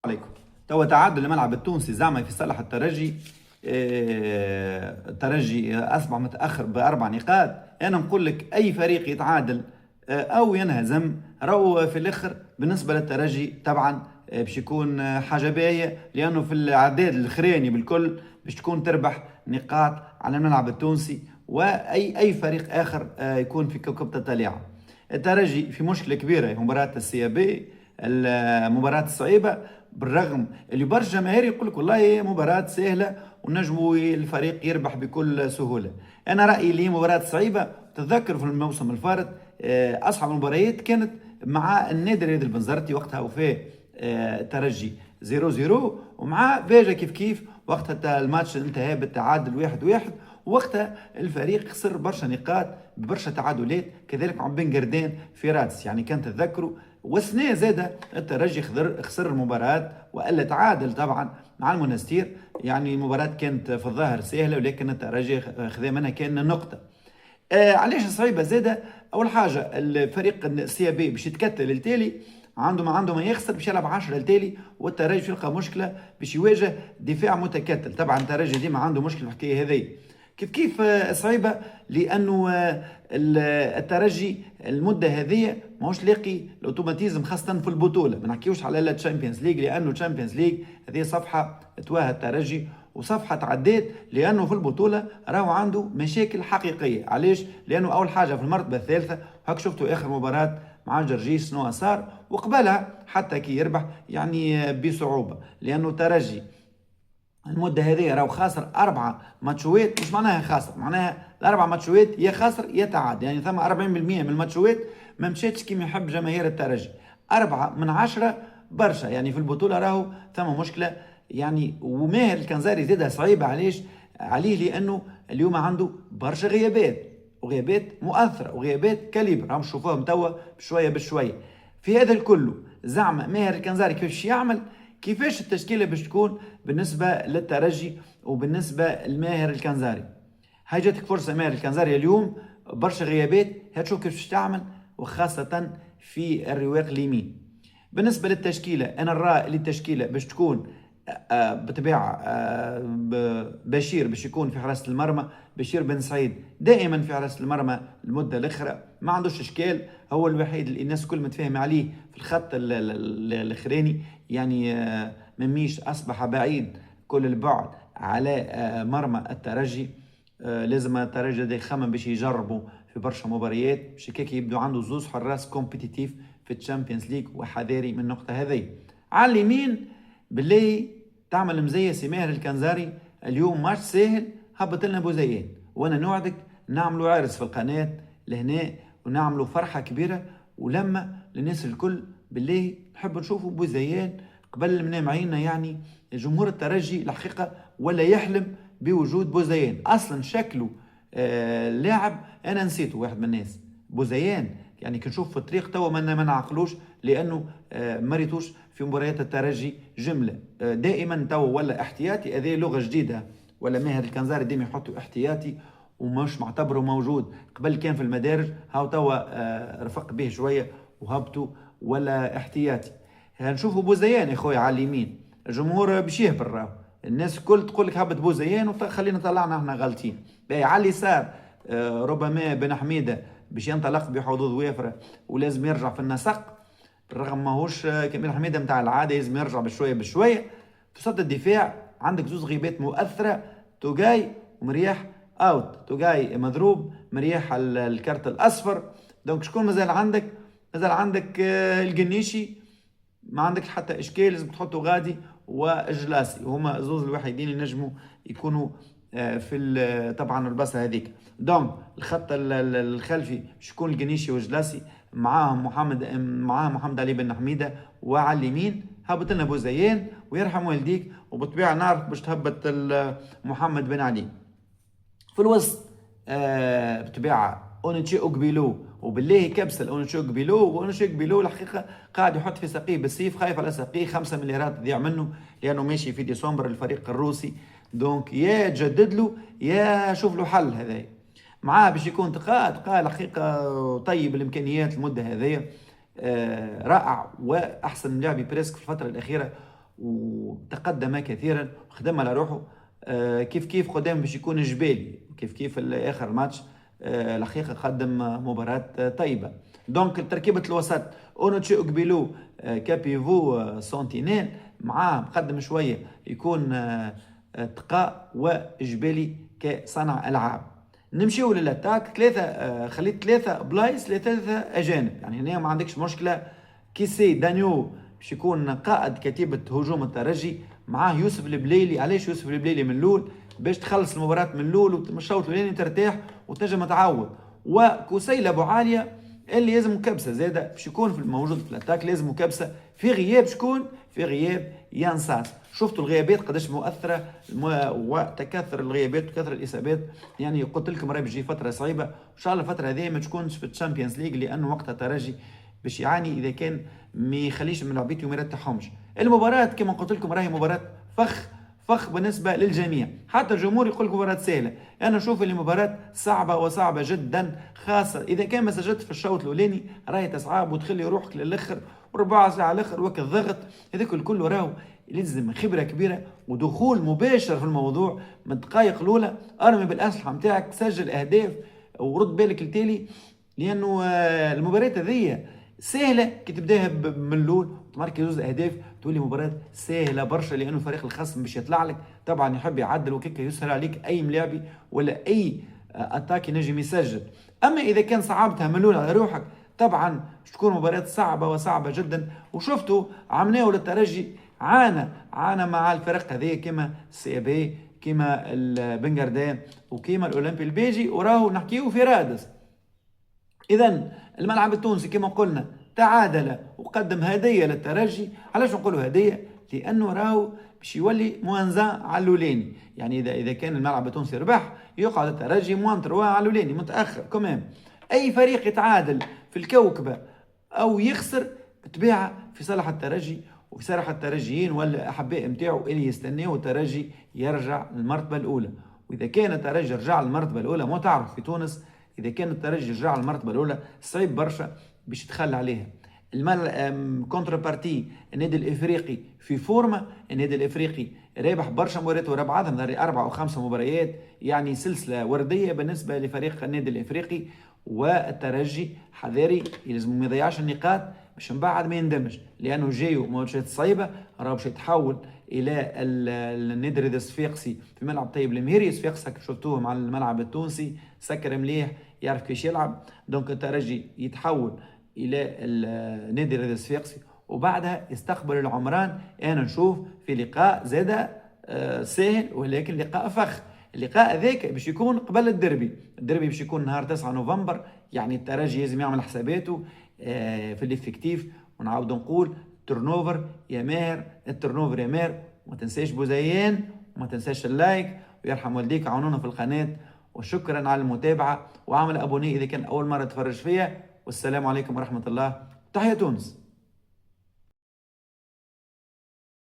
عليكم. توا تعادل الملعب التونسي زعما في صالح الترجي. الترجي اصبح متاخر باربع نقاط. انا نقول لك اي فريق يتعادل او ينهزم راهو في الاخر بالنسبه للترجي طبعا باش يكون حاجه باهيه، لانه في العداد الاخراني بالكل باش تكون تربح نقاط على الملعب التونسي، واي فريق اخر يكون في كوكب الطليعه. الترجي في مشكله كبيره، مباراه السي بي، المباراة الصعيبة، بالرغم اللي برشا جماهير يقول لك والله مباراة سهلة ونجموا الفريق يربح بكل سهولة. أنا رأيي اللي مباراة صعيبة. تتذكر في الموسم الفارط أصعب المباريات كانت مع النادي الرياضي البنزرتي، وقتها وفاه ترجي 0-0، ومع بيجا كيف وقتها الماتش انتهى بالتعادل 1-1. وقتها الفريق خسر برشا نقاط ببرشا تعادلات، كذلك مع بن قردان في رادس، يعني كان تتذكروا. والسنة زادة الترجي خسر المباراة والا تعادل طبعا مع المنستير، يعني المباراة كانت في الظاهر سهلة ولكن الترجي خذا منها كان نقطة. علاش صعيبة زادة؟ أول حاجة الفريق السي بي باش يتكتل التالي، عنده ما يخسر باش يلعب 10 التالي، والترجي يلقى مشكلة باش يواجه دفاع متكتل. طبعا الترجي ديما عنده مشكلة في الحكاية هذه. كيف صعيبة؟ لأنه الترجي المدة هذه ماهوش لاقي الاوتوماتيزم، خاصة في البطولة. ما نحكيوش على الشامبيونز ليج، لأنه الشامبيونز ليج هذه صفحة تواها الترجي وصفحة عدات، لأنه في البطولة راهو عنده مشاكل حقيقية. علاش؟ لأنه أول حاجة في المرتبة الثالثة، هاك شفتوا آخر مباراة مع جرجيس شنو صار، وقبلها حتى كي يربح يعني بصعوبة، لأنه ترجي المده هذه راهو خاسر اربعه ماتشوات. مش معناها خاسر، معناها الاربع ماتشوات يا خاسر يا تعادل، يعني ثم 40% من الماتشوات ما مشاتش كما يحب جماهير الترجي. 4 من 10 برشا، يعني في البطوله راهو ثم مشكله يعني. وماهر الكنزاري زادها صعيبه. علاش؟ عليه لانه اليوم عنده برشا غيابات، وغيابات مؤثره وغيابات كاليبر راهم نشوفوهم توا بشويه بشويه. في هذا الكل زعما ماهر الكنزاري كيفاش يعمل؟ كيفاش التشكيله باش تكون بالنسبه للترجي وبالنسبه لماهر الكنزاري؟ هاي جاتك فرصه ماهر الكنزاري اليوم، برشا غيابات، هتشوف كيفاش تعمل، وخاصه في الرواق اليمين. بالنسبه للتشكيله انا نرى للتشكيله باش تكون بطبيعه بشير باش يكون في حراسه المرمى. بشير بن سعيد دائما في حراسه المرمى المده الاخرى، ما عندوش اشكال، هو الوحيد اللي الناس كل متفاهم عليه في الخط الاخراني، يعني مميش اصبح بعيد كل البعد على مرمى الترجي. لازم الترجي ده يخمم باش يجربوا في برشا مباريات باش هيك يبدو عنده زوز حراس كومبيتيتيف في الشامبيونز ليج، وحذاري من النقطه هذه. على اليمين بالله تعمل مزيه سي ماهر الكنزاري، اليوم ماتش ساهل، هبط لنا بوزيان، وانا نوعدك نعملوا عرس في القناه لهنا ونعملوا فرحه كبيره ولما للناس الكل. بالله نحب نشوفوا بوزيان قبل منام عيننا، يعني جمهور الترجي الحقيقه ولا يحلم بوجود بوزيان اصلا. شكله لاعب انا نسيته، واحد من الناس بوزيان، يعني كنشوف في الطريق توا ما نعقلوش، لانه مريتوش في مباريات الترجي جمله. دائما توا ولا احتياطي، هذه لغه جديده، ولا ماهر الكنزاري دائما يحطوا احتياطي ومش معتبره موجود. قبل كان في المدارج، هاو توا رفق به شويه وهبطوا ولا احتياطي. هنشوفوا بوزيان يا خويا على اليمين، الجمهور باش يهبل راهو، الناس الكل تقول لك هبط بوزيان وخلينا طلعنا احنا غالطين. باهي على اليسار ربما بن حميده باش ينطلق بحظوظ وافره ولازم يرجع في النسق، بالرغم ماهوش كمال حميده نتاع العاده، لازم يرجع بشويه بشويه. في صد الدفاع عندك زوز غيبات مؤثره، توجاي ومرياح اوت، توجاي مضروب، مرياح الكارت الاصفر. دونك شكون مازال عندك؟ مازال عندك القنيشي، ما عندك حتى اشكال، لازم تحطوا غادي وجلاسي، هما زوز الوحيدين اللي نجموا يكونوا في طبعا البصه هذيك. دونك الخط الخلفي شكون؟ القنيشي وجلاسي، معاهم محمد علي بن حميده، وعلى اليمين هبط لنا بوزيان ويرحم والديك، وبالطبيعه نعرف باش تهبط محمد بن علي. في الوسط بطبيعه اونيتشي اوكبيلو، وبالله كبسه اونيتشي اوكبيلو، واونيتشي اوكبيلو الحقيقه قاعد يحط في ساقيه بالسيف، خايف على ساقيه 5 مليارات تضيع منه، لانه ماشي في ديسمبر الفريق الروسي. دونك يا تجدد له يا شوف له حل. هذا معاه باش يكون تقال الحقيقه طيب الامكانيات المده هذه، رائع واحسن لاعب بريسك في الفتره الاخيره، وتقدم كثيرا وخدم على روحه. كيف كيف قدام باش يكون جبالي، كيف اخر ماتش الحقيقه قدم مباراه طيبه. دونك تركيبه الوسط اونوتشي اوكبيلو كابيفو سونتينيل معاه مقدم شويه يكون تقاء وجبالي كصانع العاب. نمشيو للاتاك ثلاثه، خليت ثلاثه بلايص لثلاثه اجانب، يعني هنا ما عندكش مشكله. كيسي دانيو باش يكون قائد كتيبه هجوم الترجي، معاه يوسف البليلي. علاش يوسف البليلي من الاول؟ باش تخلص المباراه من الاول والشوط الاولاني ترتاح وتنجم تعاود. وكسيل ابو عاليه اللي لازم مكبسه زاده باش يكون في الموجود في الاتاك، لازم مكبسه في غياب شكون؟ في غياب يانساس. شفتوا الغيابات قداش مؤثره، وتكاثر الغيابات وكثر الاصابات. يعني قلت لكم راهي بتجي فتره صعيبه، ان شاء الله الفتره هذه ما تكونش في الشامبيونز ليج، لانه وقتها الترجي باش يعاني اذا كان ما يخليش من لعبيته وما يرتاحهمش. المباراه كما قلت لكم راهي مباراه فخ بالنسبه للجميع، حتى الجمهور يقول لك مباراه سهله. انا اشوف اللي مباراه صعبه وصعبه جدا، خاصه اذا كان ما سجلت في الشوط الاولاني راهي تصعب وتخلي روحك للاخر وربع ساعه الاخر وقت الضغط هذاك الكل. راهو يلزم خبره كبيره ودخول مباشر في الموضوع من الدقائق الاولى. ارمي بالاسلحه نتاعك، سجل اهداف ورد بالك التالي، لانه المباريات هذه سهله كي تبداها من الاول وتماركي زوز اهداف تولي مباراه سهله برشا، لانه الفريق الخصم باش يطلع لك طبعا يحب يعدل وكيكا يسهل عليك اي ملاعبي ولا اي اتاك ينجم يسجل. اما اذا كان صعبتها من الاول على روحك طبعا باش تكون مباراه صعبه وصعبه جدا. وشفتوا عملناه للترجي، عانى مع الفرق هذه كما سي بي كما البنغردان وكما الاولمبي البيجي، وراهو نحكيو في رادس. اذا الملعب التونسي كما قلنا تعادل وقدم هديه للترجي. علاش نقولوا هديه؟ لانه راهو باش يولي موان زان على الاولاني، يعني اذا كان الملعب التونسي ربح يقعد الترجي موان 3 على الاولاني متاخر كمان. اي فريق يتعادل في الكوكبه او يخسر بطبيعه في صالح الترجي وفي صالح الترجيين ولا احباء نتاعو اللي يستناو الترجي يرجع للمرتبه الاولى. واذا كان الترجي رجع للمرتبه الاولى، ما تعرف في تونس اذا كان الترجي رجع للمرتبه الاولى صعيب برشا باش يتخلى عليها. كونتر بارتي النادي الافريقي في فورمه، النادي الافريقي رابح برشا مباريات ورا بعضهم، ظهري 4 أو 5 مباريات، يعني سلسله ورديه بالنسبه لفريق النادي الافريقي. والترجي حذاري يلزم ما يضيعش النقاط باش من بعد ما يندمج، لانه جايو ماتشات صعيبه. راهو باش يتحول الى النادي الرياضي الصفاقسي في ملعب طيب المهيري. صفاقس شفتوه مع الملعب التونسي سكر مليح يعرف كيفاش يلعب. دونك الترجي يتحول الى النادي الرياضي الصفاقسي وبعدها يستقبل العمران. انا نشوف في لقاء زاده سهل ولكن لقاء فخ. اللقاء ذاك باش يكون قبل الدربي باش يكون نهار 9 نوفمبر، يعني الترجي لازم يعمل حساباته في الافكتيف. ونعاود نقول ترنوفر يا ماهر، الترنوفر يا ماهر. وما تنساش بوزيان وما تنساش اللايك، ويرحم والديك عاونونا في القناه. وشكرا على المتابعه، وعمل ابوني اذا كان اول مره تفرج فيها. والسلام عليكم ورحمه الله. تحيا تونس.